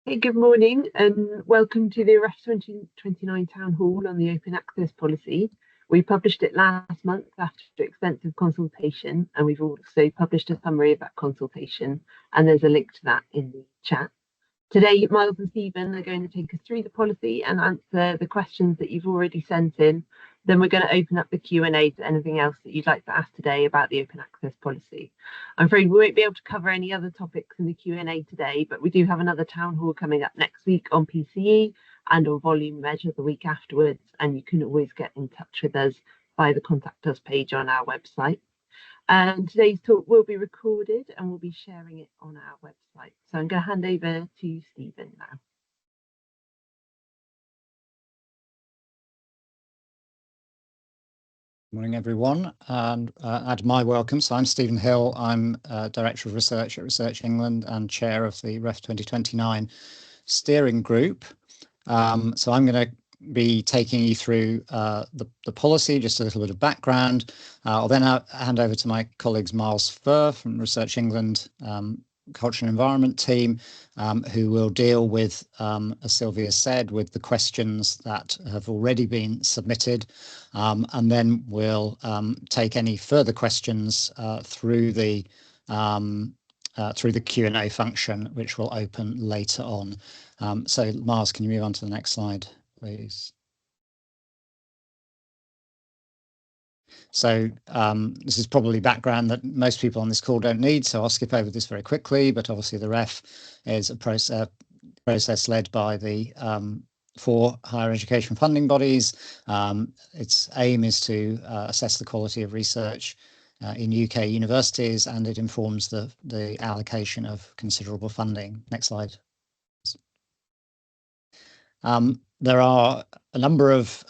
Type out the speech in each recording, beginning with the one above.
Hey, good morning and welcome to the REF 2029 Town Hall on the Open Access Policy. We published it last month after extensive consultation, and we've also published a summary of that consultation, and there's a link to that in the chat. Today, Miles and Stephen are going to take us through the policy and answer the questions that you've already sent in. Then we're going to open up the Q&A to anything else that you'd like to ask today about the open access policy. I'm afraid we won't be able to cover any other topics in the Q&A today, but we do have another town hall coming up next week on PCE and on volume measure the week afterwards, and you can always get in touch with us via the contact us page on our website. And today's talk will be recorded and we'll be sharing it on our website. So I'm going to hand over to Stephen now. Morning, everyone, and add my welcome. So I'm Stephen Hill. I'm Director of Research at Research England and Chair of the REF 2029 Steering Group. So I'm going to be taking you through the policy, just a little bit of background. I'll then hand over to my colleagues Miles Furr from Research England Culture and Environment team, who will deal with, as Sylvia said, with the questions that have already been submitted, and then we'll take any further questions through the Q&A function, which will open later on. So Miles, can you move on to the next slide, please? So this is probably background that most people on this call don't need, so I'll skip over this very quickly. But obviously the REF is a process led by the 4 higher education funding bodies. Its aim is to assess the quality of research in UK universities, and it informs the allocation of considerable funding. Next slide. There are a number of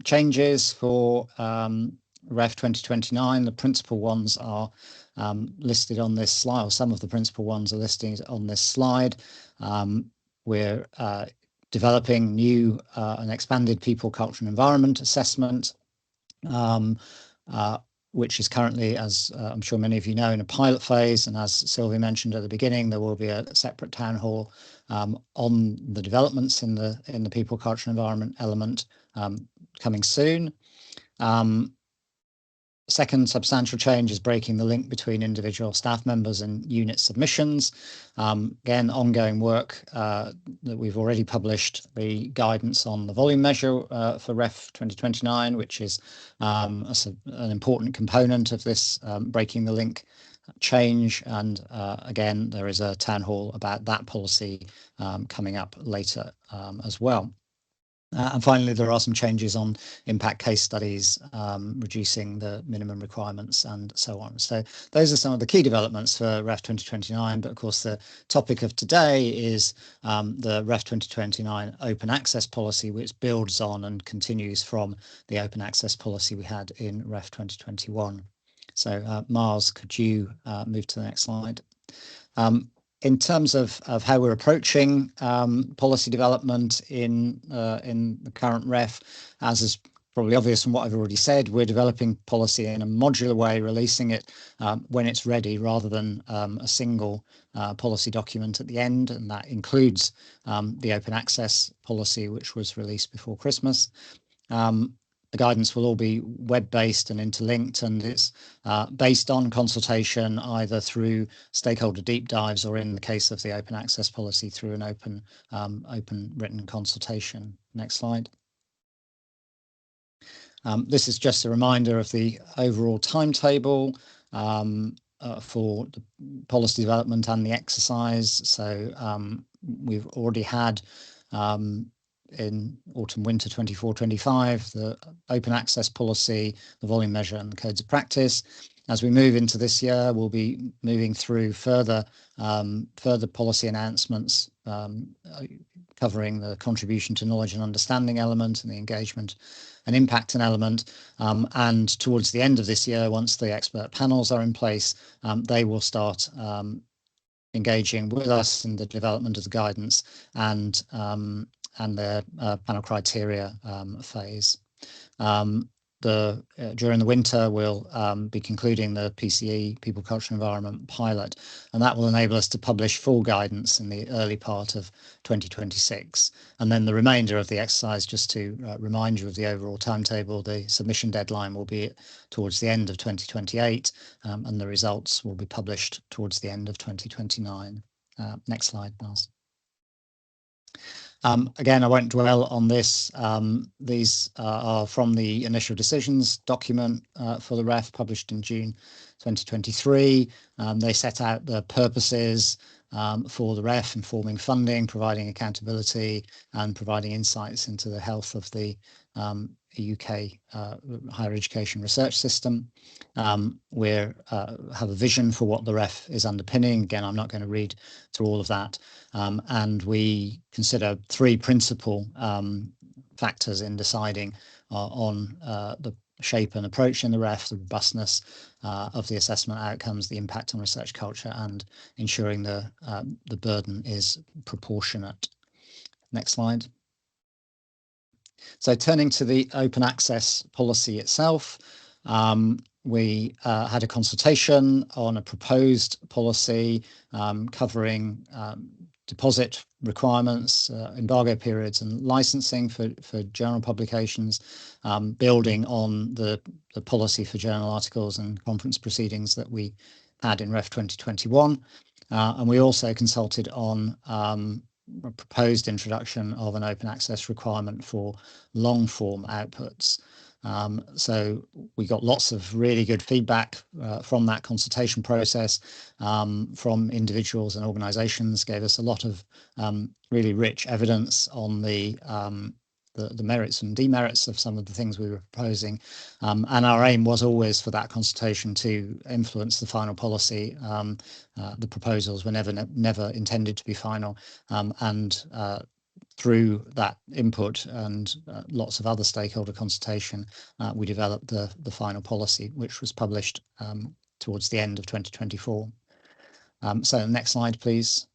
changes for REF 2029. The principal ones are listed on this slide, or some of the principal ones are listed on this slide. We're developing new and expanded people, culture and environment assessment, which is currently, as I'm sure many of you know, in a pilot phase. And as Sylvia mentioned at the beginning, there will be a separate town hall on the developments in the people, culture and environment element coming soon. Second substantial change is breaking the link between individual staff members and unit submissions. Again, ongoing work that we've already published the guidance on the volume measure for REF 2029, which is an important component of this breaking the link change. And again, there is a town hall about that policy coming up later as well. And finally, there are some changes on impact case studies, reducing the minimum requirements and so on. So those are some of the key developments for REF 2029. But of course, the topic of today is the REF 2029 open access policy, which builds on and continues from the open access policy we had in REF 2021. So Miles, could you move to the next slide? In terms of how we're approaching policy development in the current REF, as is probably obvious from what I've already said, we're developing policy in a modular way, releasing it when it's ready, rather than a single policy document at the end. And that includes the open access policy, which was released before Christmas. The guidance will all be web-based and interlinked, and it's based on consultation either through stakeholder deep dives or, in the case of the open access policy, through an open written consultation. Next slide. This is just a reminder of the overall timetable for the policy development and the exercise. So we've already had in autumn-winter 24-25, the open access policy, the volume measure and the codes of practice. As we move into this year, we'll be moving through further policy announcements, covering the contribution to knowledge and understanding element and the engagement and impact and element. And towards the end of this year, once the expert panels are in place, they will start engaging with us in the development of the guidance and their panel criteria phase. during the winter, we'll be concluding the PCE, People, Culture, Environment pilot, and that will enable us to publish full guidance in the early part of 2026. And then the remainder of the exercise, just to remind you of the overall timetable, the submission deadline will be towards the end of 2028, and the results will be published towards the end of 2029. Next slide, Naz. Again, I won't dwell on this. These are from the initial decisions document for the REF published in June 2023. They set out the purposes for the REF, informing funding, providing accountability, and providing insights into the health of the UK higher education research system. We have a vision for what the REF is underpinning. Again, I'm not going to read through all of that. And we consider three principal factors in deciding on the shape and approach in the REF: the robustness of the assessment outcomes, the impact on research culture, and ensuring the burden is proportionate. Next slide. So turning to the open access policy itself, we had a consultation on a proposed policy covering deposit requirements, embargo periods, and licensing for journal publications, building on the policy for journal articles and conference proceedings that we had in REF 2021. And we also consulted on a proposed introduction of an open access requirement for long form outputs. So we got lots of really good feedback from that consultation process, from individuals and organisations, gave us a lot of really rich evidence on the merits and demerits of some of the things we were proposing. And our aim was always for that consultation to influence the final policy. The proposals were never intended to be final. And through that input and lots of other stakeholder consultation, we developed the final policy, which was published towards the end of 2024. So next slide, please.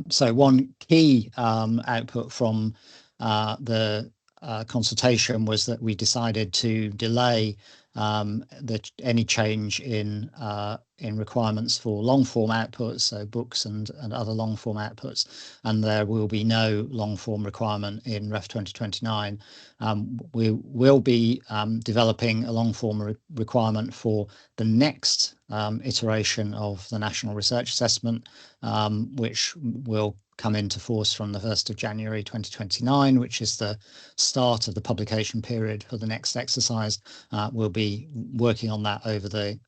So one key output from the consultation was that we decided to delay any change in requirements for long form outputs, so books and other long form outputs, and there will be no long form requirement in REF 2029. We will be developing a long form requirement for the next iteration of the National Research Assessment, which will come into force from the 1st of January 2029, which is the start of the publication period for the next exercise. We'll be working on that over the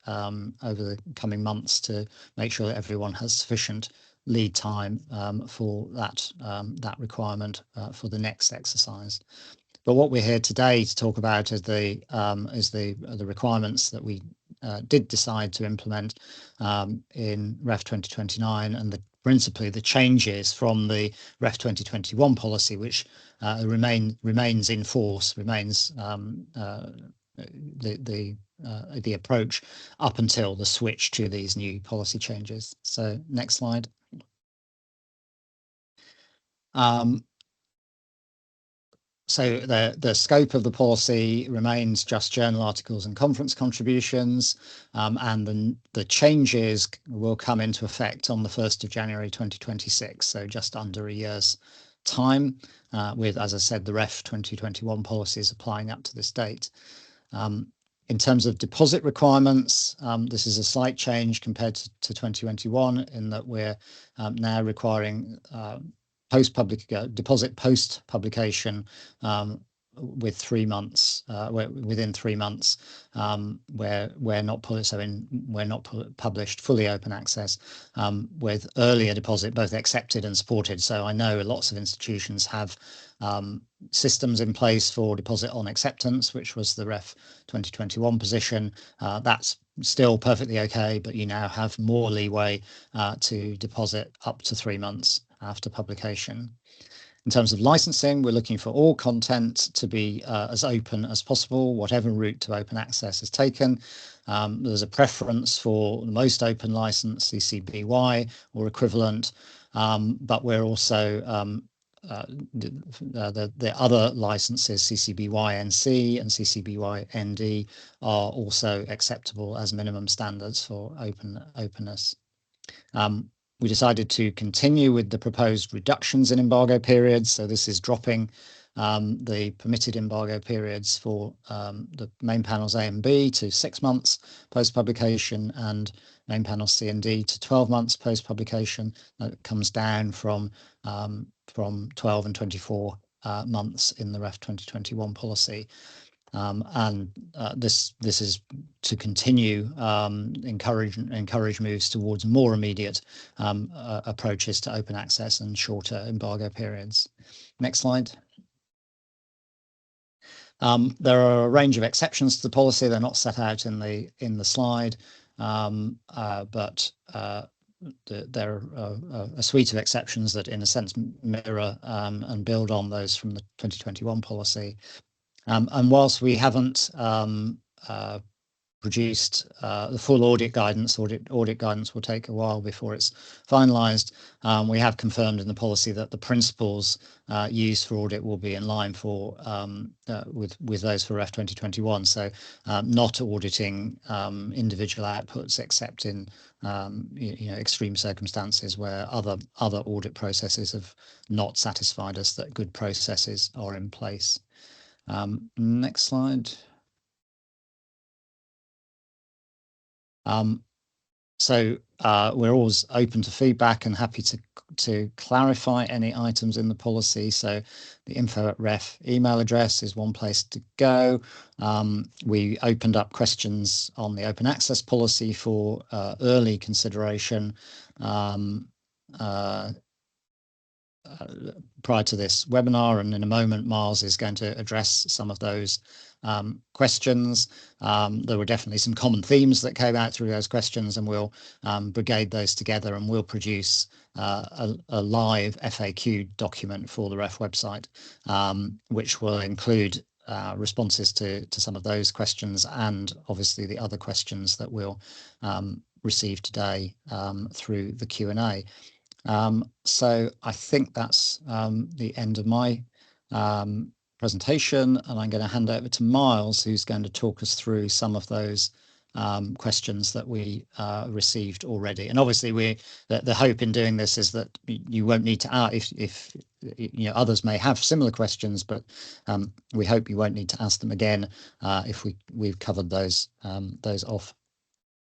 coming months to make sure that everyone has sufficient lead time for that requirement for the next exercise. But what we're here today to talk about is the requirements that we did decide to implement in REF 2029, and principally the changes from the REF 2021 policy, which remains in force, remains the approach up until the switch to these new policy changes. So next slide. So the scope of the policy remains just journal articles and conference contributions, and the changes will come into effect on the 1st of January 2026, so just under a year's time, with, as I said, the REF 2021 policies applying up to this date. In terms of deposit requirements, this is a slight change compared to 2021 in that we're now requiring deposit post publication with 3 months, within 3 months, where we're not published fully open access, with earlier deposit both accepted and supported. So I know lots of institutions have systems in place for deposit on acceptance, which was the REF 2021 position. That's still perfectly okay, but you now have more leeway to deposit up to 3 months after publication. In terms of licensing, we're looking for all content to be as open as possible, whatever route to open access is taken. There's a preference for the most open license, CC BY or equivalent, but we're also the other licenses, CC-BY-NC and CC-BY-ND, are also acceptable as minimum standards for openness. We decided to continue with the proposed reductions in embargo periods. So this is dropping the permitted embargo periods for the main panels A and B to 6 months post-publication, and main panels C and D to 12 months post-publication. That comes down from 12 and 24 months in the REF 2021 policy. This is to continue encourage moves towards more immediate approaches to open access and shorter embargo periods. Next slide. There are a range of exceptions to the policy. They're not set out in the slide, but there are a suite of exceptions that, in a sense, mirror and build on those from the 2021 policy. And whilst we haven't produced the full audit guidance will take a while before it's finalised, we have confirmed in the policy that the principles used for audit will be in line with those for REF 2021. So not auditing individual outputs except in extreme circumstances where other audit processes have not satisfied us that good processes are in place. Next slide. So we're always open to feedback and happy to clarify any items in the policy. So the info@ref email address is one place to go. We opened up questions on the open access policy for early consideration prior to this webinar, and in a moment Miles is going to address some of those questions. There were definitely some common themes that came out through those questions, and we'll brigade those together, and we'll produce a live FAQ document for the REF website, which will include responses to some of those questions, and obviously the other questions that we'll receive today through the Q&A. So I think that's the end of my presentation, and I'm going to hand over to Miles, who's going to talk us through some of those questions that we received already. And obviously the hope in doing this is that you won't need to if others may have similar questions, but we hope you won't need to ask them again if we've covered those off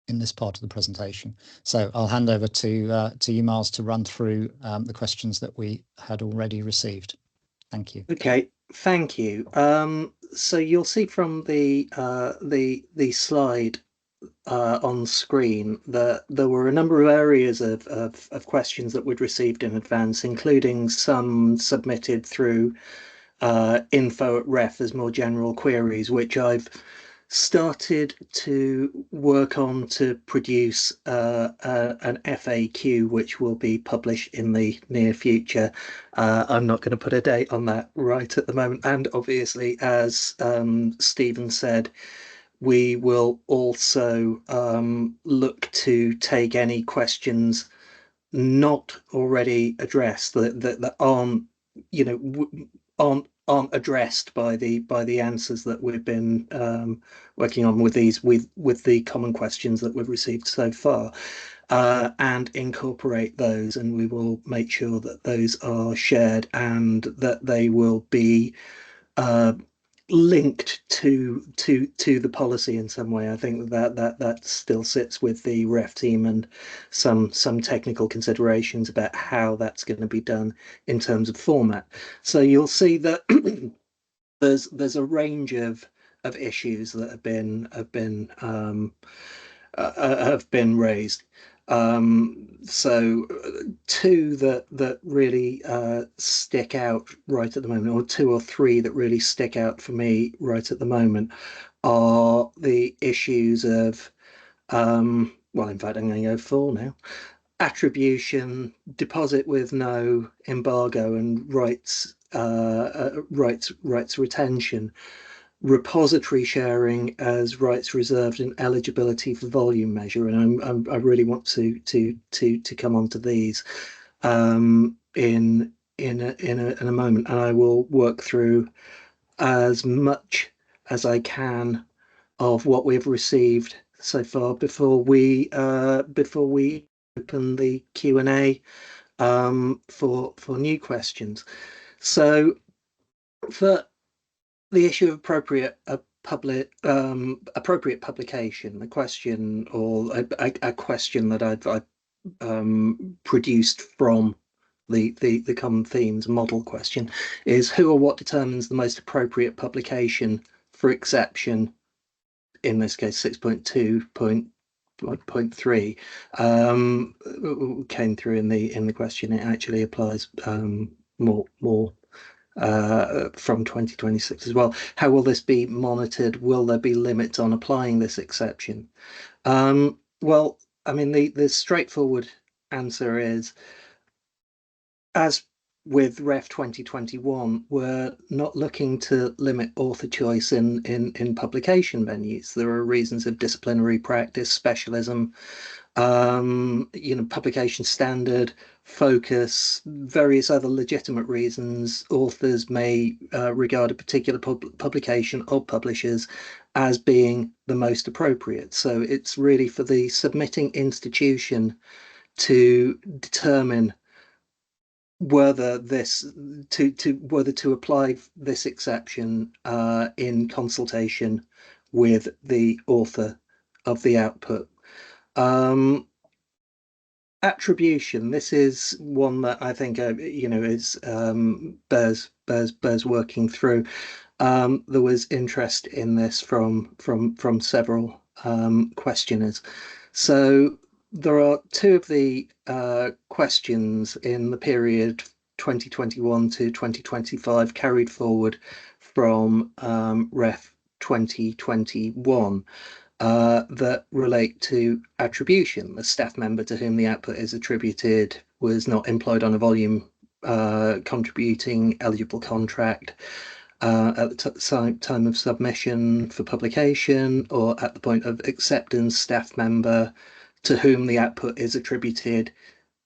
in this part of the presentation. So I'll hand over to you, Miles, to run through the questions that we had already received. Thank you. Okay, thank you. So you'll see from the slide on screen that there were a number of areas of questions that we'd received in advance, including some submitted through info@ref as more general queries, which I've started to work on to produce an FAQ, which will be published in the near future. I'm not going to put a date on that right at the moment, and obviously, as Stephen said, we will also look to take any questions not already addressed that aren't addressed by the answers that we've been working on with the common questions that we've received so far, and incorporate those, and we will make sure that those are shared and that they will be linked to the policy in some way. I think that still sits with the REF team, and some technical considerations about how that's going to be done in terms of format. So you'll see that there's a range of issues that have been raised. So two that really stick out right at the moment, or two or three that really stick out for me right at the moment, are the issues of well, in fact, I'm going to go full now: attribution, deposit with no embargo, and rights retention, repository sharing as rights reserved, and eligibility for volume measure. And I really want to come on to these in in a moment, and I will work through as much as I can of what we've received so far before we open the Q&A for new questions. So for the issue of appropriate publication, a question or a question that I've produced from the common themes model question is who or what determines the most appropriate publication for exception, in this case 6.2.3 came through in the question. It actually applies more from 2026 as well. How will this be monitored? Will there be limits on applying this exception? Well, I mean, the straightforward answer is, as with Ref 2021, we're not looking to limit author choice in publication venues. There are reasons of disciplinary practice, specialism, publication standard, focus, various other legitimate reasons. Authors may regard a particular publication or publishers as being the most appropriate. So it's really for the submitting institution to determine whether to apply this exception in consultation with the author of the output. Attribution. This is one that I think is bears working through. There was interest in this from several questioners. So there are two of the questions in the period 2021 to 2025 carried forward from Ref 2021 that relate to attribution. The staff member to whom the output is attributed was not employed on a volume contributing eligible contract at the time of submission for publication, or at the point of acceptance, staff member to whom the output is attributed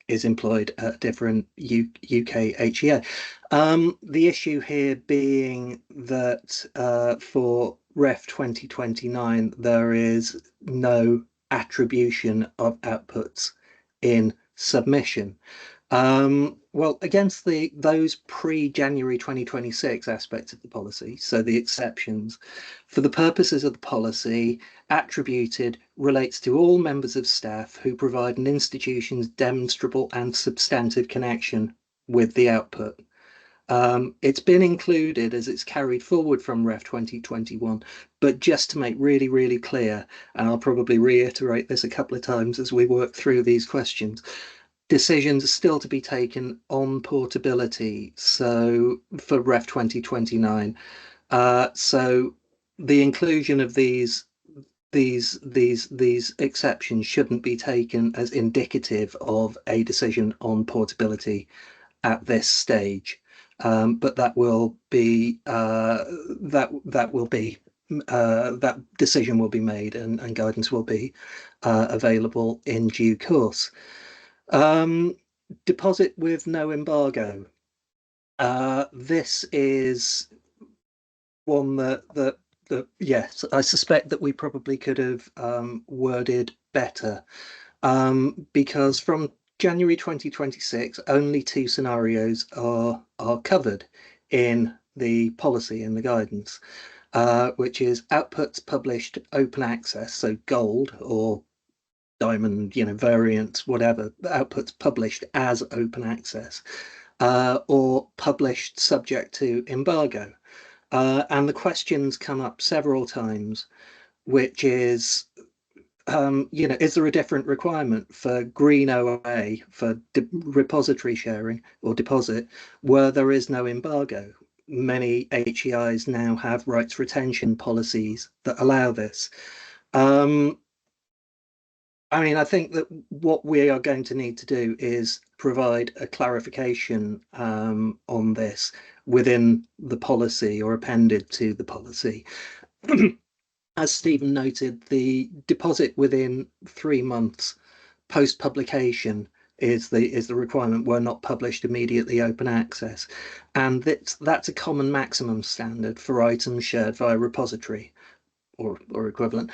is employed at a different UK HEA. The issue here being that for Ref 2029, there is no attribution of outputs in submission. Well, against those pre-January 2026 aspects of the policy, so the exceptions, for the purposes of the policy, attributed relates to all members of staff who provide an institution's demonstrable and substantive connection with the output. It's been included as it's carried forward from Ref 2021, but just to make really, really clear, and I'll probably reiterate this a couple of times as we work through these questions, decisions are still to be taken on portability. So for Ref 2029, so the inclusion of these exceptions shouldn't be taken as indicative of a decision on portability at this stage. But that will be that decision will be made, and guidance will be available in due course. Deposit with no embargo. This is one that yes, I suspect that we probably could have worded better, because from January 2026, only two scenarios are covered in the policy, in the guidance, which is outputs published open access, so gold or diamond, variants, whatever, outputs published as open access, or published subject to embargo. And the questions come up several times, which is, is there a different requirement for green OA for repository sharing or deposit where there is no embargo? Many HEIs now have rights retention policies that allow this. I mean, I think that what we are going to need to do is provide a clarification on this within the policy or appended to the policy. As Stephen noted, the deposit within 3 months post-publication is the requirement were not published immediately open access, and that's a common maximum standard for items shared via repository or equivalent.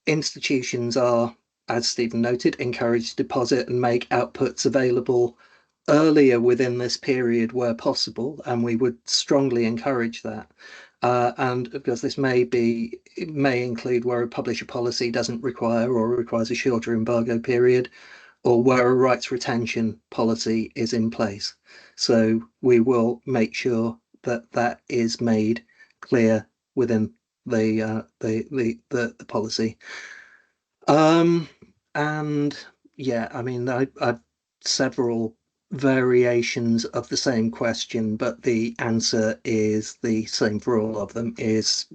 Institutions are, as Stephen noted, encouraged to deposit and make outputs available earlier within this period where possible, and we would strongly encourage that. And because this may include where a publisher policy doesn't require or requires a shorter embargo period, or where a rights retention policy is in place. So we will make sure that that is made clear within the policy. And yeah, I mean, I've several variations of the same question, but the answer is the same for all of them. It's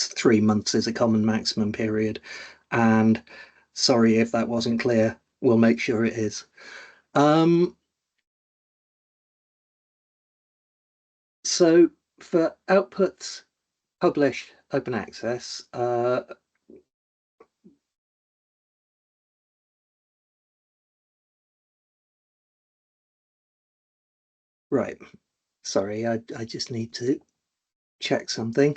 3 months is a common maximum period, and sorry if that wasn't clear. We'll make sure it is. So for outputs published open access, right. Sorry, I just need to check something.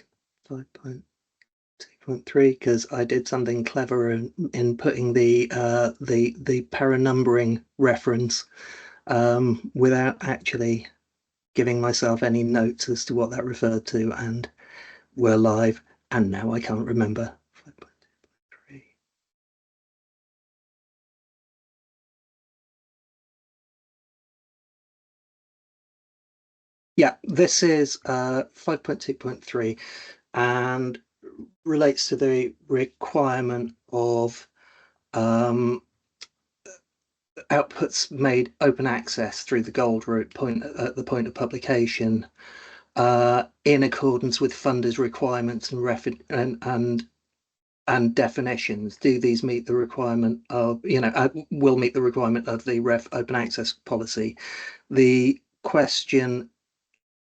5.2.3, because I did something clever in putting the paranumbering reference without actually giving myself any notes as to what that referred to, and we're live, and now I can't remember. 5.2.3. Yeah, this is 5.2.3 and relates to the requirement of outputs made open access through the gold route at the point of publication, in accordance with funders' requirements and definitions. Do these meet the requirement of, will meet the requirement of the ref open access policy? The question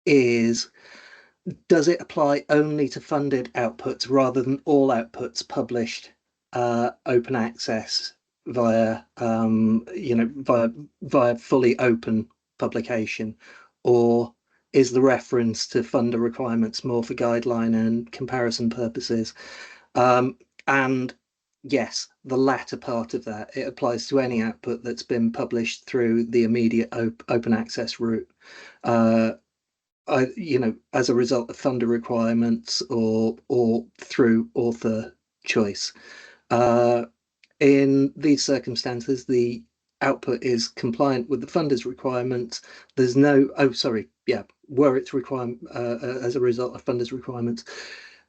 is, does it apply only to funded outputs rather than all outputs published open access via via fully open publication, or is the reference to funder requirements more for guideline and comparison purposes? And yes, the latter part of that, it applies to any output that's been published through the immediate open access route, as a result of funder requirements or through author choice. In these circumstances, the output is compliant with the funder's requirements. There's no, were its requirement as a result of funder's requirements,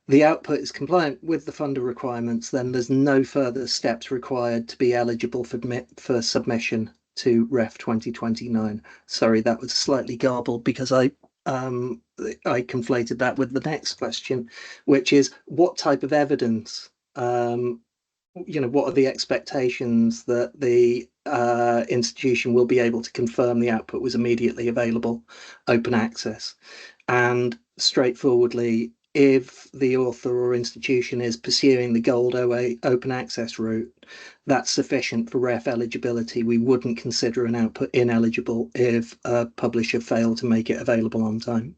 the output is compliant with the funder requirements, then there's no further steps required to be eligible for submission to Ref 2029. Sorry, that was slightly garbled because I conflated that with the next question, which is what type of evidence, what are the expectations that the institution will be able to confirm the output was immediately available open access? And straightforwardly, if the author or institution is pursuing the gold OA open access route, that's sufficient for ref eligibility. We wouldn't consider an output ineligible if a publisher failed to make it available on time.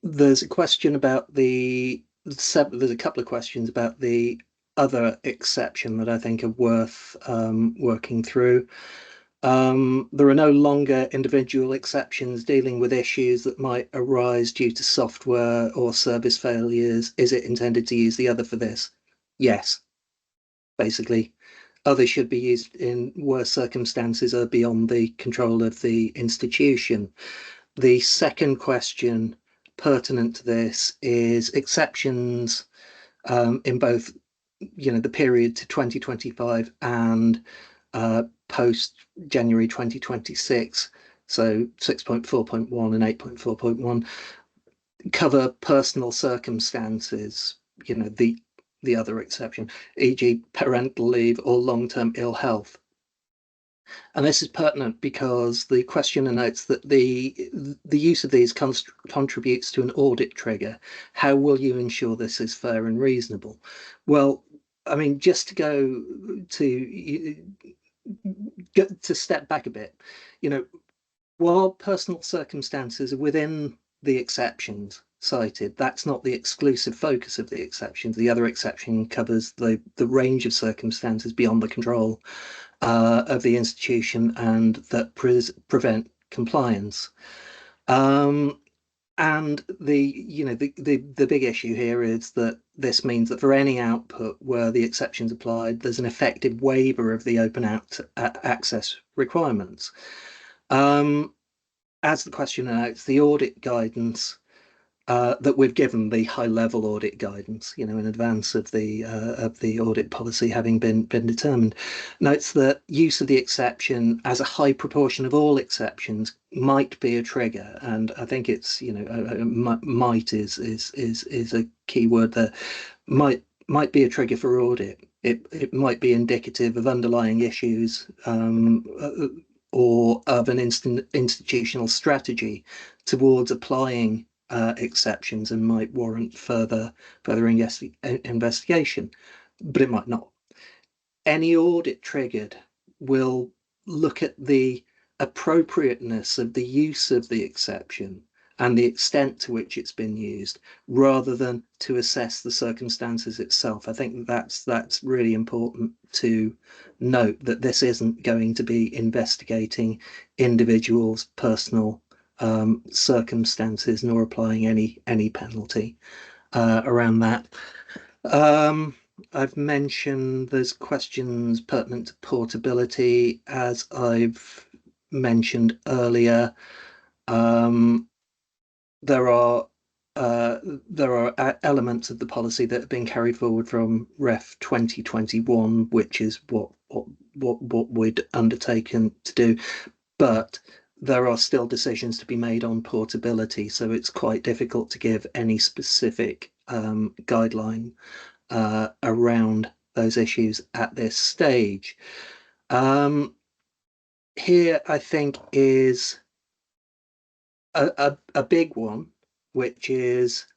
There's a question about there's a couple of questions about the other exception that I think are worth working through. There are no longer individual exceptions dealing with issues that might arise due to software or service failures. Is it intended to use the other for this? Yes, basically. Others should be used in where circumstances are beyond the control of the institution. The second question pertinent to this is exceptions in both, the period to 2025 and post January 2026, so 6.4.1 and 8.4.1 cover personal circumstances, the other exception, e.g. parental leave or long-term ill health. And this is pertinent because the questioner notes that the use of these contributes to an audit trigger. How will you ensure this is fair and reasonable? Well, I mean, just to go to step back a bit, you know, while personal circumstances are within the exceptions cited, that's not the exclusive focus of the exceptions. The other exception covers the range of circumstances beyond the control of the institution and that prevent compliance. And the big issue here is that this means that for any output where the exceptions applied, there's an effective waiver of the open access requirements. As the question notes, the audit guidance that we've given, the high-level audit guidance, in advance of the audit policy having been determined, notes that use of the exception as a high proportion of all exceptions might be a trigger, and I think it's might is a key word there. Might be a trigger for audit. It might be indicative of underlying issues or of an institutional strategy towards applying exceptions and might warrant further investigation, but it might not. Any audit triggered will look at the appropriateness of the use of the exception and the extent to which it's been used, rather than to assess the circumstances itself. I think that's really important to note, that this isn't going to be investigating individuals' personal circumstances, nor applying any penalty around that. I've mentioned there's questions pertinent to portability, as I've mentioned earlier. There are elements of the policy that have been carried forward from Ref 2021, which is what we'd undertaken to do, but there are still decisions to be made on portability, so it's quite difficult to give any specific guideline around those issues at this stage. Here, I think, is a big one, which is,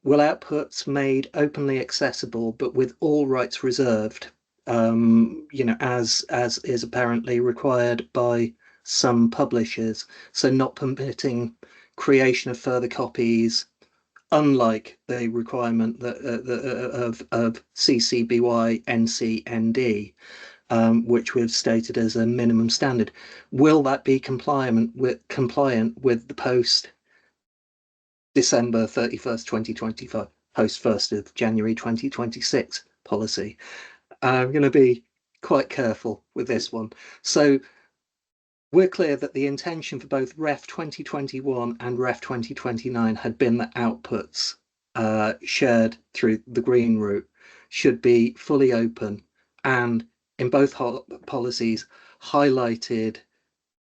will outputs made openly accessible but with all rights reserved, as is apparently required by some publishers, so not permitting creation of further copies, unlike the requirement that of CC BY NC ND, which we've stated as a minimum standard. Will that be compliant with the post December 31st, 2025, post 1st of January 2026 policy? I'm going to be quite careful with this one. So we're clear that the intention for both Ref 2021 and Ref 2029 had been that outputs shared through the green route should be fully open, and in both policies highlighted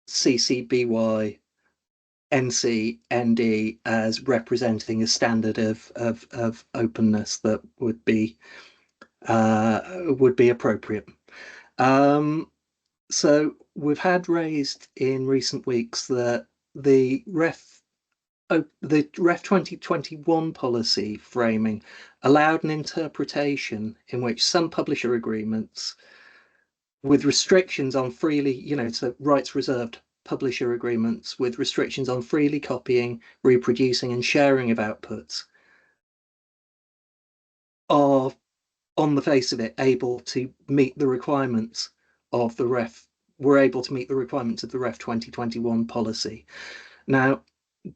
CC BY NC ND as representing a standard of openness that would be appropriate. So we've had raised in recent weeks that the Ref 2021 policy framing allowed an interpretation in which some publisher agreements with restrictions on freely, so rights reserved publisher agreements with restrictions on freely copying, reproducing and sharing of outputs are, on the face of it, able to meet the requirements of the Ref, were able to meet the requirements of the Ref 2021 policy. Now,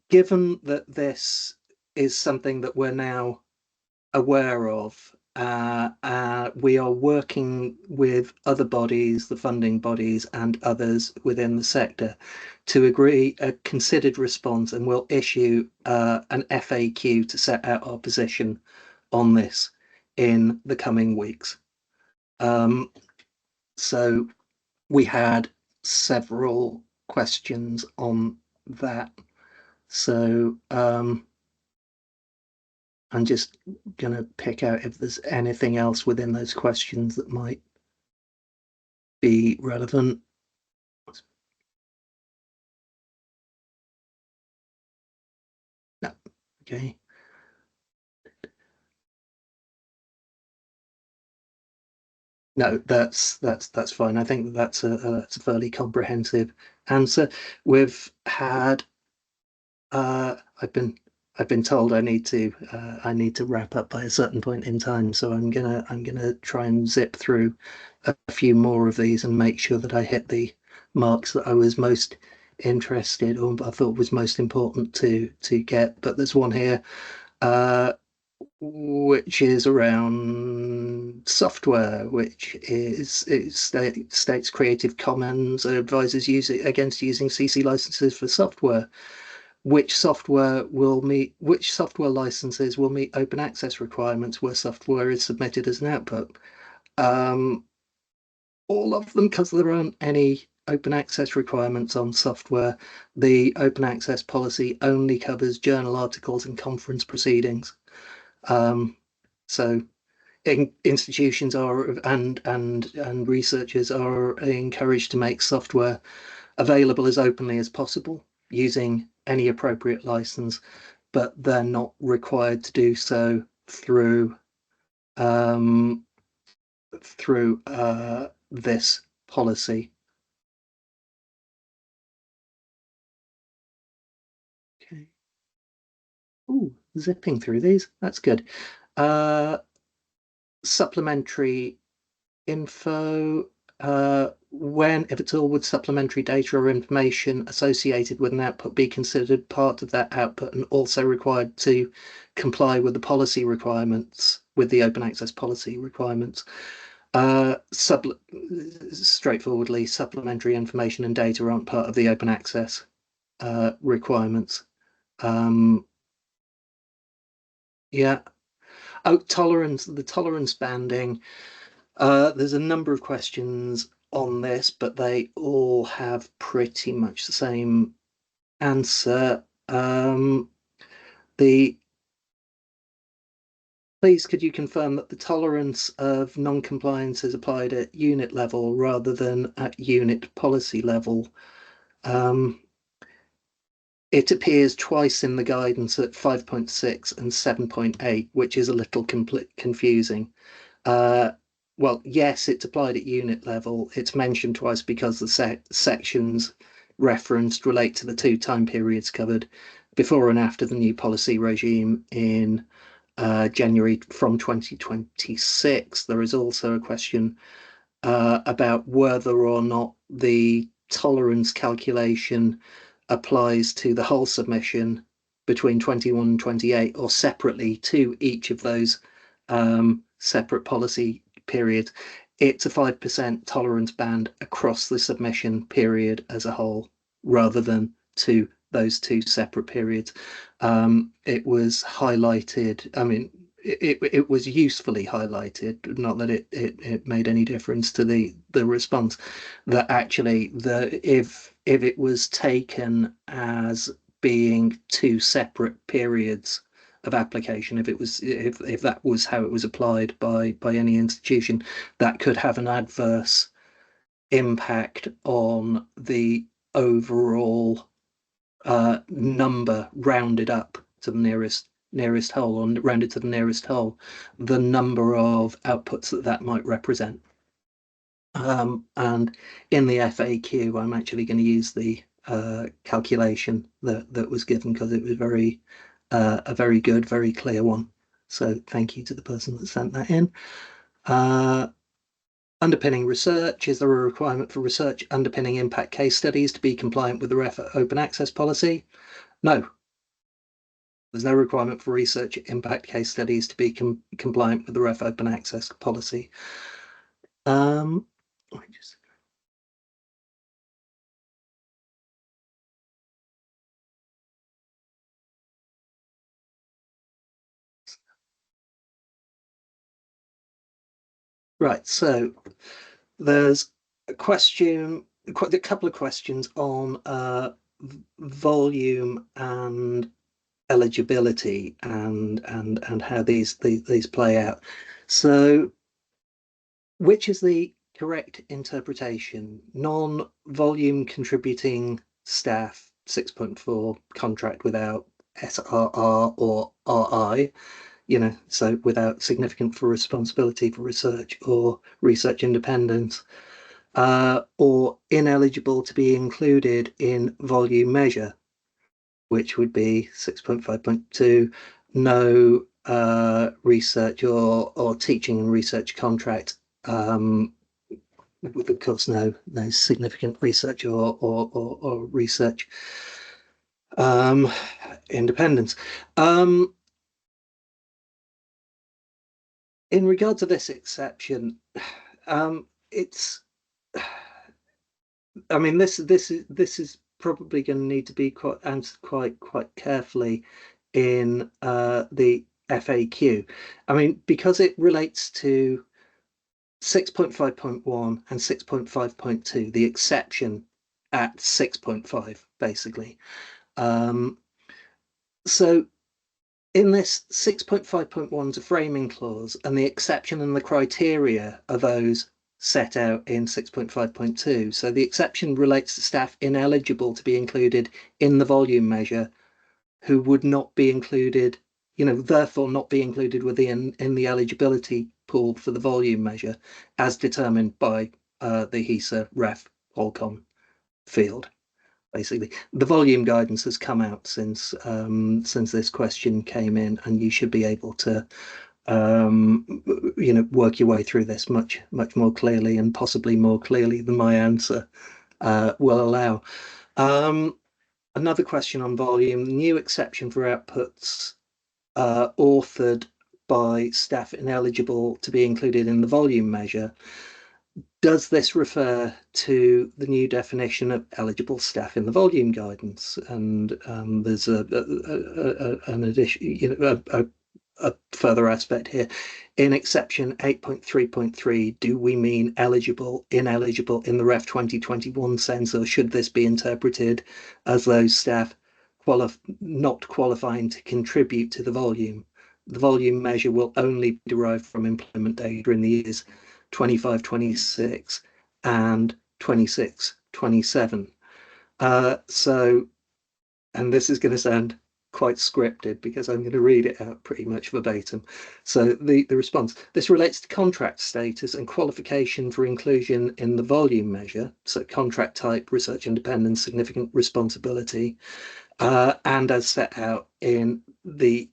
given that this is something that we're now aware of, we are working with other bodies, the funding bodies and others within the sector, to agree a considered response, and we'll issue an FAQ to set out our position on this in the coming weeks. So we had several questions on that. So I'm just going to pick out if there's anything else within those questions that might be relevant. No, okay. No, that's fine. I think that's a fairly comprehensive answer. We've had I've been told I need to wrap up by a certain point in time, so I'm gonna try and zip through a few more of these and make sure that I hit the marks that I was most interested or I thought was most important to get. But there's one here uh, which is around software, which is it states Creative Commons advises against using CC licenses for software. Which software licenses will meet open access requirements where software is submitted as an output? Um, all of them, because there aren't any open access requirements on software. The open access policy only covers journal articles and conference proceedings. So institutions are and researchers are encouraged to make software available as openly as possible using any appropriate license, but they're not required to do so through this policy. Okay. Ooh, zipping through these. That's good. Supplementary info. When, if at all, would supplementary data or information associated with an output be considered part of that output and also required to comply with the policy requirements, with the open access policy requirements? Straightforwardly, supplementary information and data aren't part of the open access requirements. Yeah. Oh, the tolerance banding. There's a number of questions on this, but they all have pretty much the same answer. Please, could you confirm that the tolerance of non-compliance is applied at unit level rather than at unit policy level? It appears twice in the guidance at 5.6 and 7.8, which is a little confusing. Well, yes, it's applied at unit level. It's mentioned twice because the sections referenced relate to the two time periods covered before and after the new policy regime in January from 2026. There is also a question about whether or not the tolerance calculation applies to the whole submission between 21 and 28 or separately to each of those separate policy periods. It's a 5% tolerance band across the submission period as a whole rather than to those two separate periods. It was highlighted, I mean, it was usefully highlighted, not that it made any difference to the response, that actually if it was taken as being two separate periods of application, if that was how it was applied by any institution, that could have an adverse impact on the overall number rounded up to the nearest whole, or rounded to the nearest whole, the number of outputs that might represent. And in the FAQ, I'm actually going to use the calculation that was given because it was a very good, very clear one. So thank you to the person that sent that in. Underpinning research, is there a requirement for research underpinning impact case studies to be compliant with the REF open access policy? No. There's no requirement for research impact case studies to be compliant with the REF open access policy. Right, so there's a couple of questions on volume and eligibility and how these play out. So, which is the correct interpretation? Non-volume contributing staff 6.4 contract without SRR or RI so without significant for responsibility for research or research independence, or ineligible to be included in volume measure, which would be 6.5.2, no research or teaching and research contract, with of course no significant research or research independence. In regard to this exception, it's, I mean, this is probably going to need to be answered quite carefully in the FAQ. I mean, because it relates to 6.5.1 and 6.5.2, the exception at 6.5, basically. So in this 6.5.1 is a framing clause, and the exception and the criteria are those set out in 6.5.2. So the exception relates to staff ineligible to be included in the volume measure, who would not be included, therefore not be included within in the eligibility pool for the volume measure as determined by the HESA ref Qualcomm field. Basically, the volume guidance has come out since this question came in, and you should be able to work your way through this much more clearly, and possibly more clearly than my answer will allow. Another question on volume: new exception for outputs authored by staff ineligible to be included in the volume measure. Does this refer to the new definition of eligible staff in the volume guidance? And there's an addition, a further aspect here. In exception 8.3.3, do we mean eligible, ineligible in the Ref 2021 sense, or should this be interpreted as those staff not qualifying to contribute to the volume? The volume measure will only be derived from employment data in the years 25-26 and 26-27. So, and this is going to sound quite scripted because I'm going to read it out pretty much verbatim. So the response: this relates to contract status and qualification for inclusion in the volume measure. So contract type, research independence, significant responsibility, and as set out in the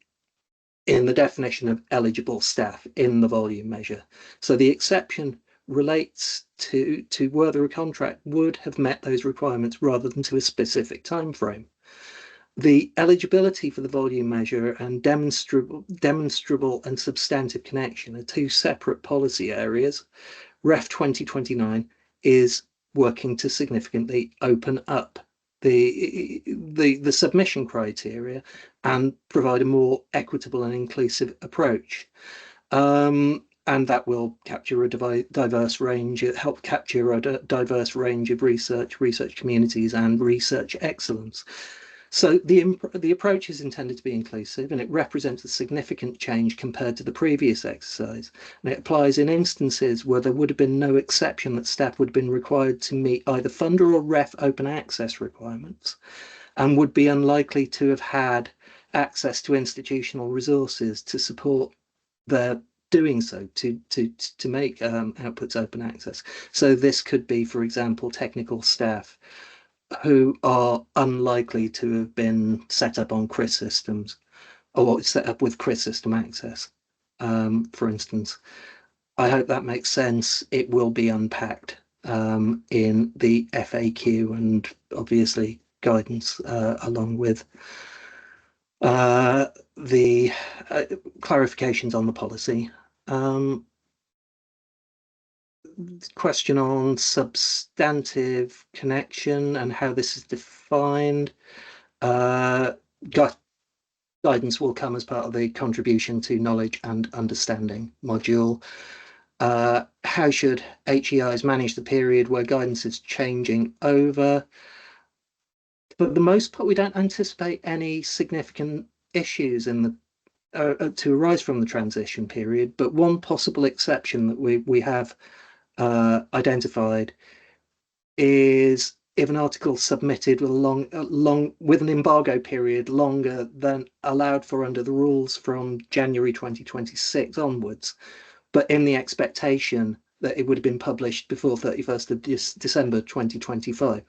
definition of eligible staff in the volume measure. So the exception relates to whether a contract would have met those requirements rather than to a specific time frame. The eligibility for the volume measure and demonstrable and substantive connection are two separate policy areas. Ref 2029 is working to significantly open up the submission criteria and provide a more equitable and inclusive approach. And that will capture a diverse range, help capture a diverse range of research communities and research excellence. So the approach is intended to be inclusive, and it represents a significant change compared to the previous exercise. And it applies in instances where there would have been no exception that staff would have been required to meet either funder or ref open access requirements, and would be unlikely to have had access to institutional resources to support their doing so, to make outputs open access. So this could be, for example, technical staff who are unlikely to have been set up on CRIS systems or set up with CRIS system access, for instance. I hope that makes sense. It will be unpacked in the FAQ and obviously guidance along with the clarifications on the policy. Question on substantive connection and how this is defined. Guidance will come as part of the contribution to knowledge and understanding module. How should HEIs manage the period where guidance is changing over? For the most part, we don't anticipate any significant issues in the to arise from the transition period, but one possible exception that we have identified is if an article submitted with an embargo period longer than allowed for under the rules from January 2026 onwards, but in the expectation that it would have been published before 31st of December 2025.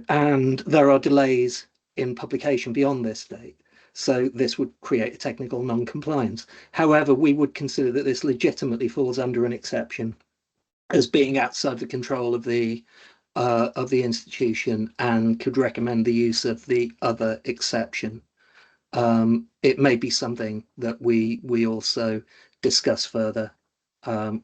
And there are delays in publication beyond this date. So this would create a technical non-compliance. However, we would consider that this legitimately falls under an exception as being outside the control of the institution, and could recommend the use of the other exception. It may be something that we also discuss further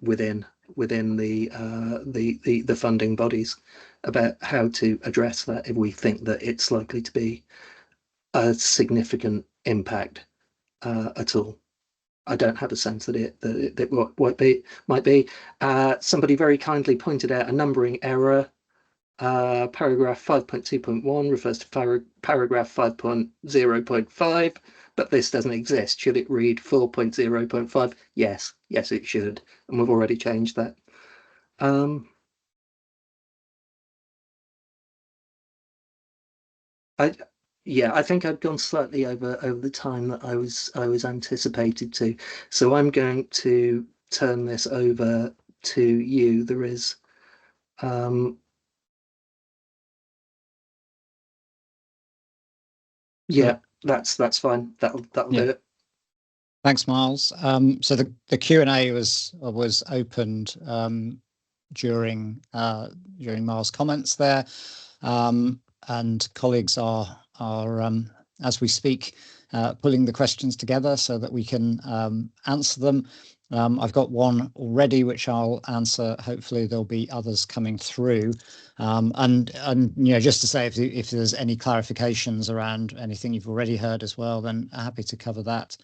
within the funding bodies about how to address that if we think that it's likely to be a significant impact at all. I don't have a sense that it might be. Somebody very kindly pointed out a numbering error. Paragraph 5.2.1 refers to paragraph 5.0.5, but this doesn't exist. Should it read 4.0.5? Yes, it should, and we've already changed that. I think I've gone slightly over the time that I was anticipated to, so I'm going to turn this over to you. There is that's fine. That'll do it. Thanks, Miles. So the Q&A was opened during Miles' comments there, and colleagues are as we speak pulling the questions together so that we can answer them. I've got one already which I'll answer. Hopefully there'll be others coming through, and just to say, if there's any clarifications around anything you've already heard as well, then happy to cover that.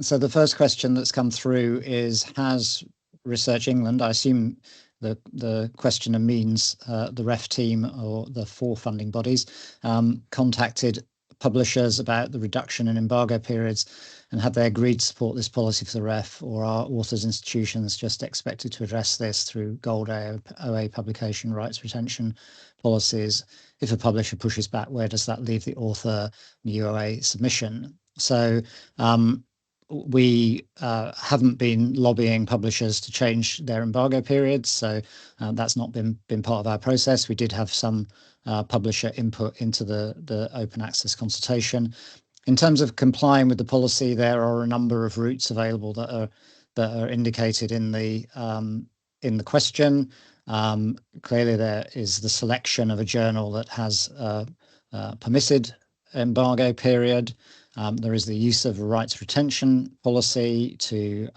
So the first question that's come through is, has Research England, I assume the questioner means the REF team or the 4 funding bodies, contacted publishers about the reduction in embargo periods, and have they agreed to support this policy for the REF, or are authors' institutions just expected to address this through gold OA publication rights retention policies? If a publisher pushes back, where does that leave the author new OA submission? So we haven't been lobbying publishers to change their embargo periods, so that's not been part of our process. We did have some publisher input into the open access consultation. In terms of complying with the policy, there are a number of routes available that are indicated in the question. Clearly, there is the selection of a journal that has permitted embargo period. There is the use of a rights retention policy to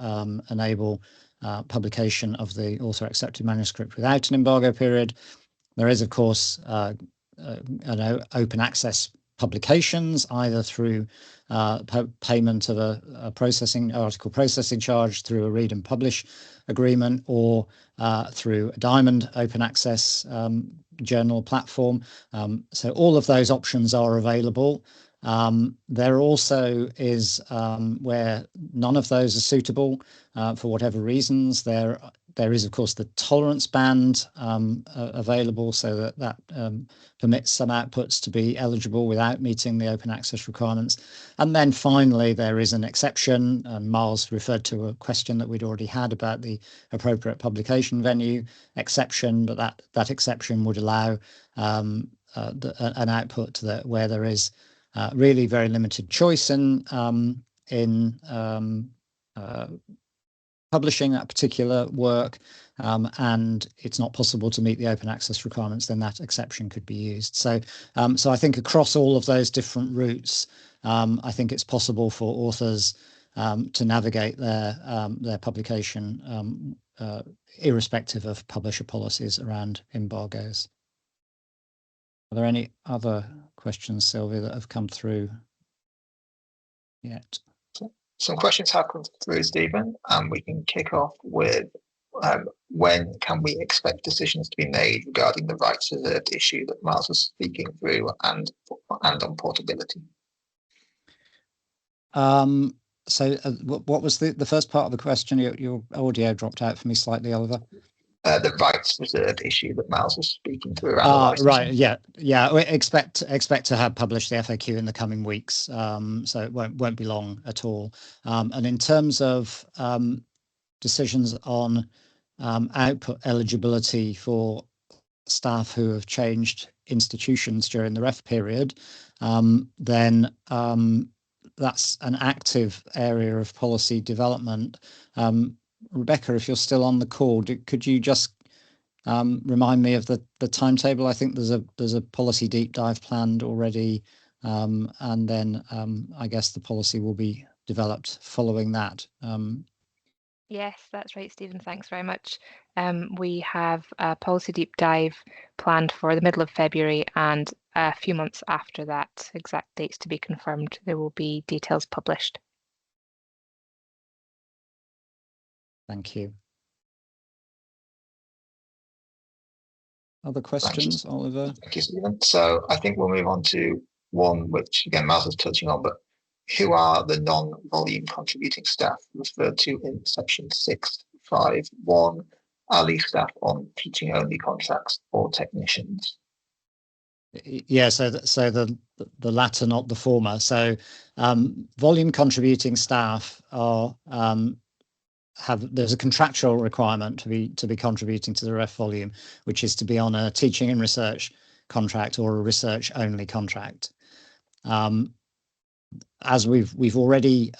enable publication of the author accepted manuscript without an embargo period. There is, of course, open access publications, either through payment of a article processing charge through a read and publish agreement, or through a Diamond open access journal platform. So all of those options are available. There also is, where none of those are suitable for whatever reasons, there is, of course, the tolerance band available, so that permits some outputs to be eligible without meeting the open access requirements. And then finally, there is an exception, and Miles referred to a question that we'd already had about the appropriate publication venue exception, but that exception would allow an output where there is really very limited choice in publishing that particular work, and it's not possible to meet the open access requirements, then that exception could be used. So I think across all of those different routes, I think it's possible for authors to navigate their publication irrespective of publisher policies around embargoes. Are there any other questions, Sylvia, that have come through yet? Some questions have come through, Stephen, and we can kick off with when can we expect decisions to be made regarding the rights reserved issue that Miles was speaking through, and on portability? So what was the first part of the question? Your audio dropped out for me slightly, Oliver. the rights reserved issue that Miles was speaking through around the licensing. Right, yeah. We expect to have published the FAQ in the coming weeks, so it won't be long at all. And in terms of decisions on output eligibility for staff who have changed institutions during the ref period, then that's an active area of policy development. Rebecca, if you're still on the call, could you just remind me of the timetable? I think there's a policy deep dive planned already, and then I guess the policy will be developed following that. Yes, that's right, Stephen. Thanks very much. We have a policy deep dive planned for the middle of February, and a few months after that, exact dates to be confirmed, there will be details published. Thank you. Other questions, Oliver? Thank you, Stephen. So I think we'll move on to one which, again, Miles was touching on, but who are the non-volume contributing staff referred to in section 6.5.1? Are these staff on teaching-only contracts or technicians? Yeah, so the latter, not the former. So volume contributing staff are there's a contractual requirement to be contributing to the ref volume, which is to be on a teaching and research contract or a research only contract. As we've already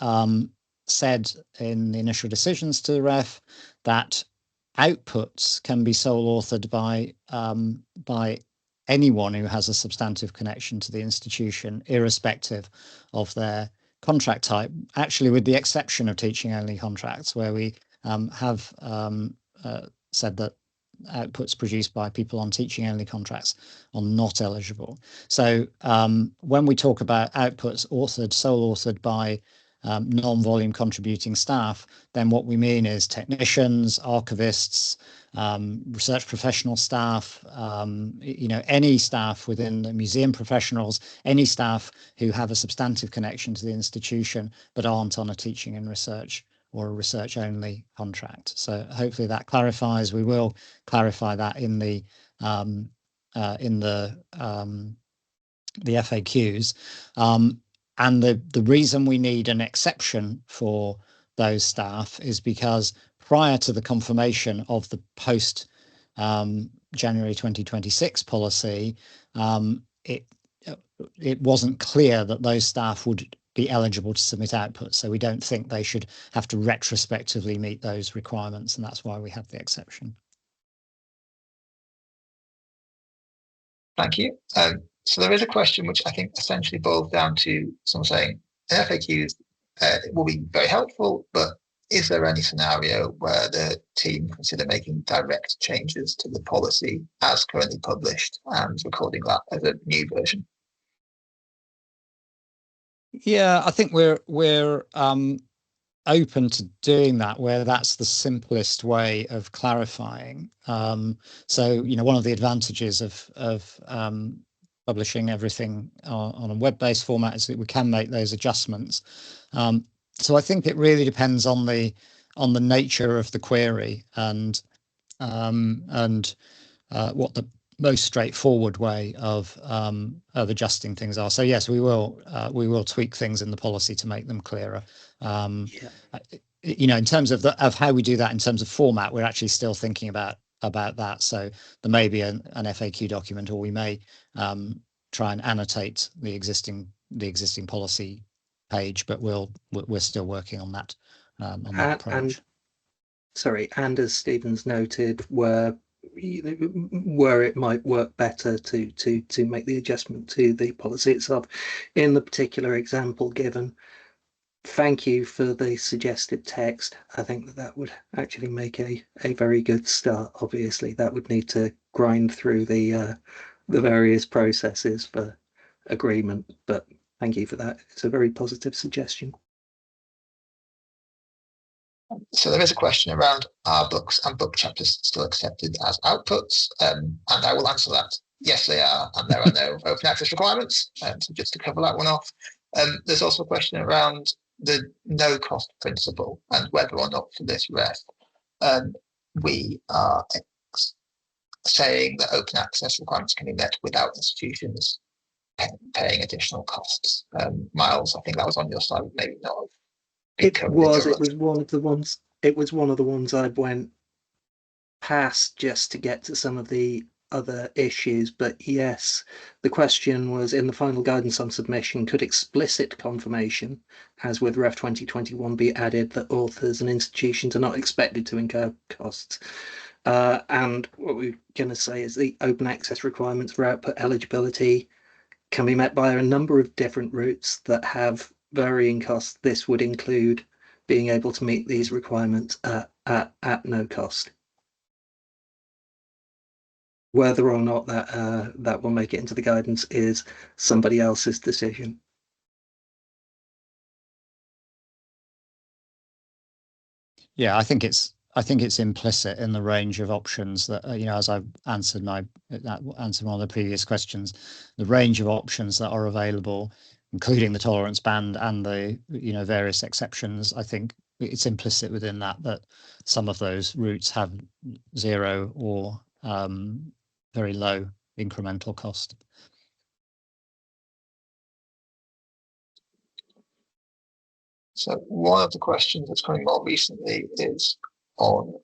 said in the initial decisions to the ref, that outputs can be sole authored by anyone who has a substantive connection to the institution, irrespective of their contract type, actually with the exception of teaching only contracts, where we have said that outputs produced by people on teaching only contracts are not eligible. So when we talk about outputs sole authored by non-volume contributing staff, then what we mean is technicians, archivists, research professional staff, any staff within the museum professionals, any staff who have a substantive connection to the institution but aren't on a teaching and research or a research only contract. So hopefully that clarifies. We will clarify that in the FAQs. And the reason we need an exception for those staff is because prior to the confirmation of the post January 2026 policy, it wasn't clear that those staff would be eligible to submit outputs. So we don't think they should have to retrospectively meet those requirements, and that's why we have the exception. Thank you. So there is a question which I think essentially boils down to someone saying FAQs will be very helpful, but is there any scenario where the team consider making direct changes to the policy as currently published and recording that as a new version? Yeah, I think we're open to doing that where that's the simplest way of clarifying. So one of the advantages of publishing everything on a web-based format is that we can make those adjustments. So I think it really depends on the nature of the query and what the most straightforward way of adjusting things are. So yes, we will tweak things in the policy to make them clearer. In terms of how we do that in terms of format, we're actually still thinking about that. So there may be an FAQ document, or we may try and annotate the existing policy page, but we're still working on that approach. And as Stephen's noted, where it might work better to make the adjustment to the policy itself in the particular example given. Thank you for the suggested text. I think that would actually make a very good start. Obviously, that would need to grind through the various processes for agreement, but thank you for that. It's a very positive suggestion. So there is a question around, are books and book chapters still accepted as outputs? And I will answer that. Yes, they are, and there are no open access requirements. So just to cover that one off. There's also a question around the no cost principle and whether or not for this ref we are saying that open access requirements can be met without institutions paying additional costs. Miles, I think that was on your slide, maybe not. It was one of the ones. It was one of the ones I went past just to get to some of the other issues. But yes, the question was in the final guidance on submission: could explicit confirmation, as with Ref 2021, be added that authors and institutions are not expected to incur costs? And what we're going to say is the open access requirements for output eligibility can be met by a number of different routes that have varying costs. This would include being able to meet these requirements at no cost. Whether or not that will make it into the guidance is somebody else's decision. Yeah, I think it's implicit in the range of options that as I've answered one of the previous questions, the range of options that are available, including the tolerance band and the various exceptions. I think it's implicit within that some of those routes have zero or very low incremental cost. So one of the questions that's coming more recently is on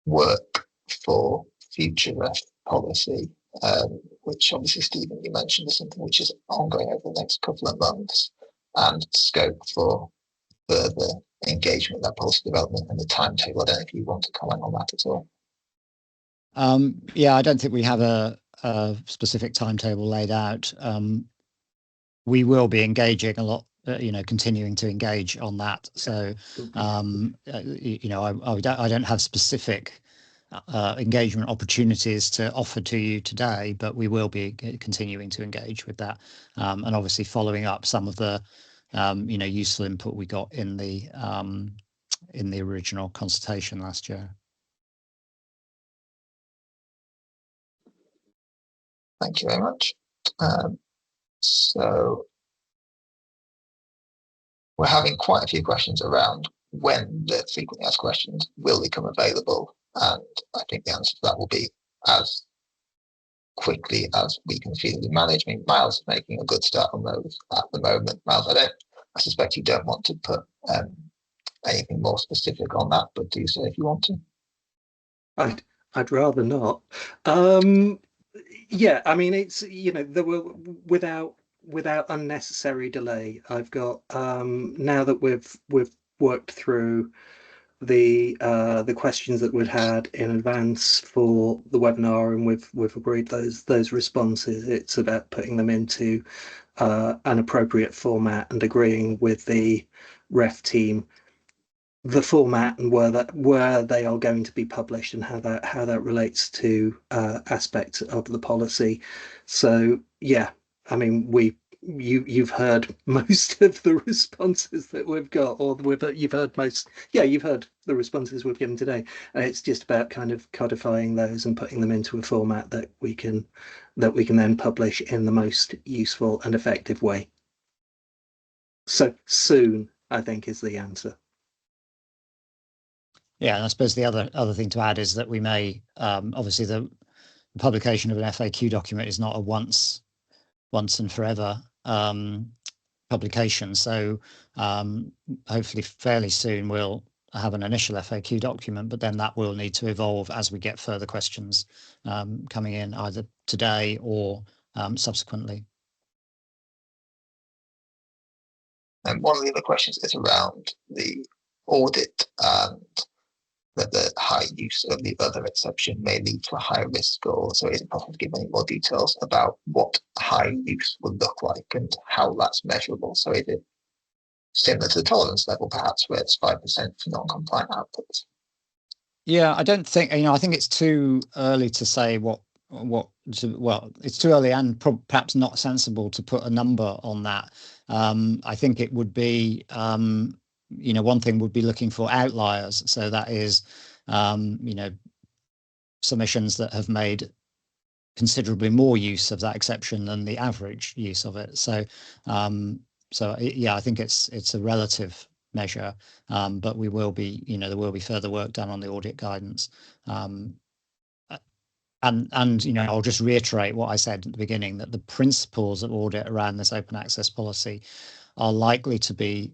work for future ref policy, which obviously, Stephen, you mentioned is something which is ongoing over the next couple of months, and scope for further engagement in that policy development and the timetable. I don't know if you want to comment on that at all. Yeah, I don't think we have a specific timetable laid out. We will be engaging a lot, continuing to engage on that. So, I don't have specific engagement opportunities to offer to you today, but we will be continuing to engage with that, and obviously following up some of the useful input we got in the original consultation last year. Thank you very much. So we're having quite a few questions around when the frequently asked questions will become available, and I think the answer to that will be as quickly as we can feasibly manage. I mean, Miles is making a good start on those at the moment. Miles, I suspect you don't want to put anything more specific on that, but do so if you want to. I'd rather not. Yeah, I mean, it's there were without unnecessary delay. I've got now that we've worked through the questions that we'd had in advance for the webinar, and we've agreed those responses. It's about putting them into an appropriate format and agreeing with the ref team the format and where they are going to be published and how that relates to aspects of the policy. So yeah, I mean, you've heard most of the responses that we've got, or you've heard the responses we've given today. It's just about kind of codifying those and putting them into a format that we can then publish in the most useful and effective way. So soon, I think, is the answer. Yeah, and I suppose the other thing to add is that we may obviously the publication of an FAQ document is not a once and forever publication. So hopefully fairly soon we'll have an initial FAQ document, but then that will need to evolve as we get further questions coming in either today or subsequently. And one of the other questions is around the audit and that the high use of the other exception may lead to a higher risk score. So is it possible to give any more details about what high use would look like and how that's measurable? So is it similar to the tolerance level, perhaps, where it's 5% for non-compliant outputs? Yeah, I don't think, I think it's too early to say well, it's too early and perhaps not sensible to put a number on that. I think it would be, one thing would be looking for outliers. So that is, submissions that have made considerably more use of that exception than the average use of it. So, yeah, I think it's a relative measure, but we will be, there will be further work done on the audit guidance. And you know, I'll just reiterate what I said at the beginning, that the principles of audit around this open access policy are likely to be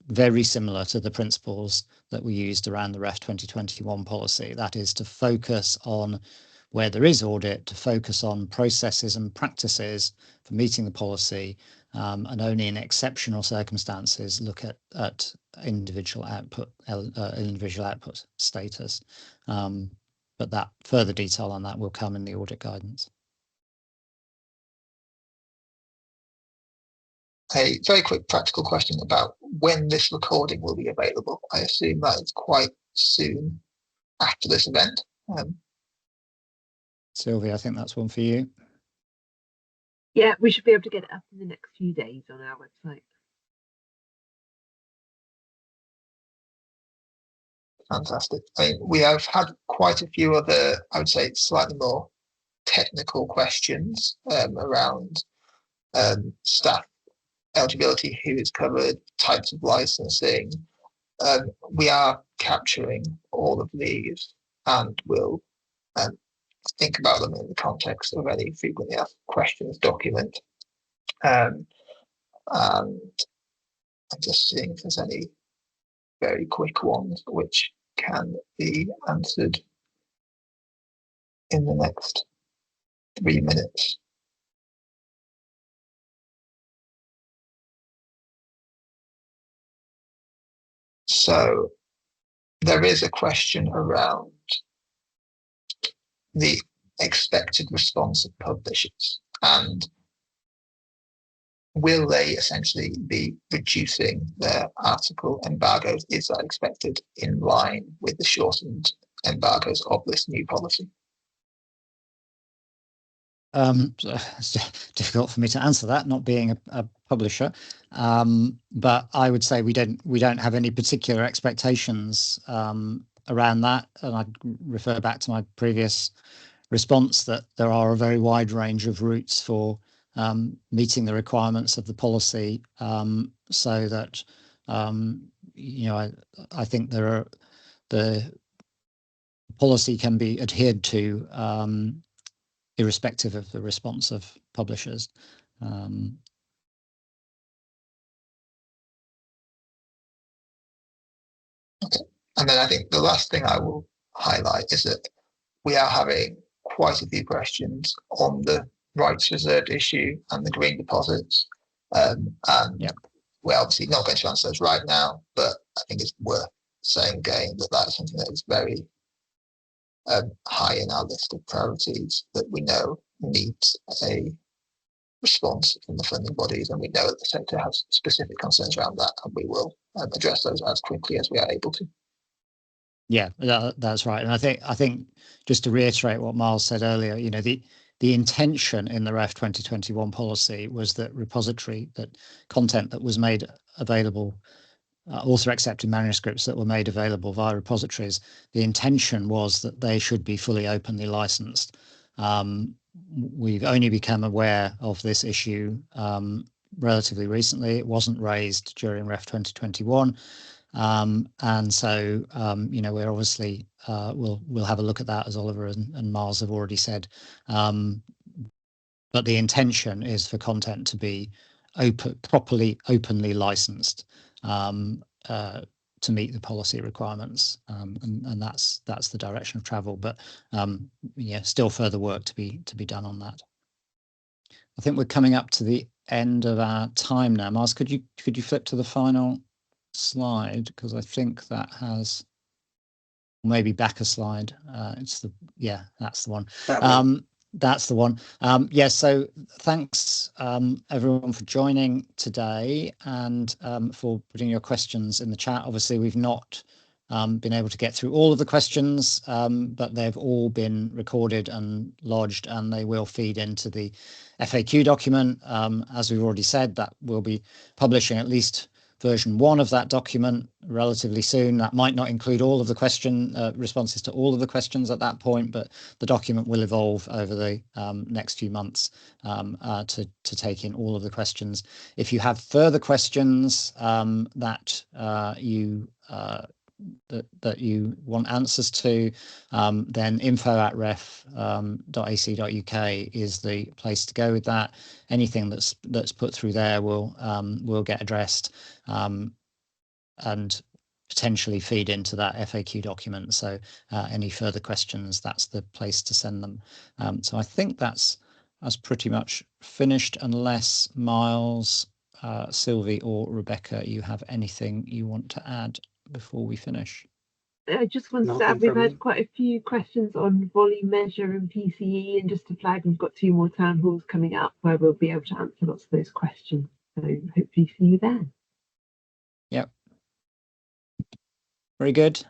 very similar to the principles that we used around the REF 2021 policy. That is, to focus on where there is audit, to focus on processes and practices for meeting the policy, and only in exceptional circumstances look at individual output status. But that further detail on that will come in the audit guidance. A very quick practical question about when this recording will be available. I assume that it's quite soon after this event. Sylvia, I think that's one for you. Yeah, we should be able to get it up in the next few days on our website. Fantastic. I mean, we have had quite a few other, I would say, slightly more technical questions around staff eligibility, who is covered, types of licensing. We are capturing all of these and will think about them in the context of any frequently asked questions document. And I'm just seeing if there's any very quick ones which can be answered in the next 3 minutes. So there is a question around the expected response of publishers, and will they essentially be reducing their article embargoes? Is that expected in line with the shortened embargoes of this new policy? It's difficult for me to answer that, not being a publisher. But I would say we don't have any particular expectations around that, and I'd refer back to my previous response that there are a very wide range of routes for meeting the requirements of the policy, so that you know, I think the policy can be adhered to irrespective of the response of publishers. Okay. And then I think the last thing I will highlight is that we are having quite a few questions on the rights reserved issue and the green deposits. And Yep. we're obviously not going to answer those right now, but I think it's worth saying again that that is something that is very high in our list of priorities that we know needs a response from the funding bodies, and we know that the sector has specific concerns around that, and we will address those as quickly as we are able to. Yeah, that's right. And I think just to reiterate what Miles said earlier, you know, the intention in the REF 2021 policy was that content that was made available, author accepted manuscripts that were made available via repositories, the intention was that they should be fully openly licensed. We've only become aware of this issue relatively recently. It wasn't raised during REF 2021. And so, you know, we're obviously, we'll have a look at that, as Oliver and Miles have already said. But the intention is for content to be openly licensed to meet the policy requirements, and that's the direction of travel. But yeah, still further work to be done on that. I think we're coming up to the end of our time now. Miles, could you flip to the final slide, because I think that has maybe back a slide. That's the one. That's the one. Yes. So thanks everyone for joining today and for putting your questions in the chat. Obviously, we've not been able to get through all of the questions, but they've all been recorded and lodged, and they will feed into the FAQ document. As we've already said, that we'll be publishing at least version 1 of that document relatively soon. That might not include all of the responses to all of the questions at that point, but the document will evolve over the next few months to take in all of the questions. If you have further questions that you that you want answers to, then info@ref.ac.uk is the place to go with that. Anything that's put through there will get addressed and potentially feed into that FAQ document. So any further questions, that's the place to send them. So I think that's pretty much finished, unless Miles, Sylvie or Rebecca, you have anything you want to add before we finish? I just wanted to Nothing add, we've from had me. quite a few questions on volume measure and PCE, and just to flag, we've got 2 more town halls coming up where we'll be able to answer lots of those questions. So hopefully see you there. Yep. Very good.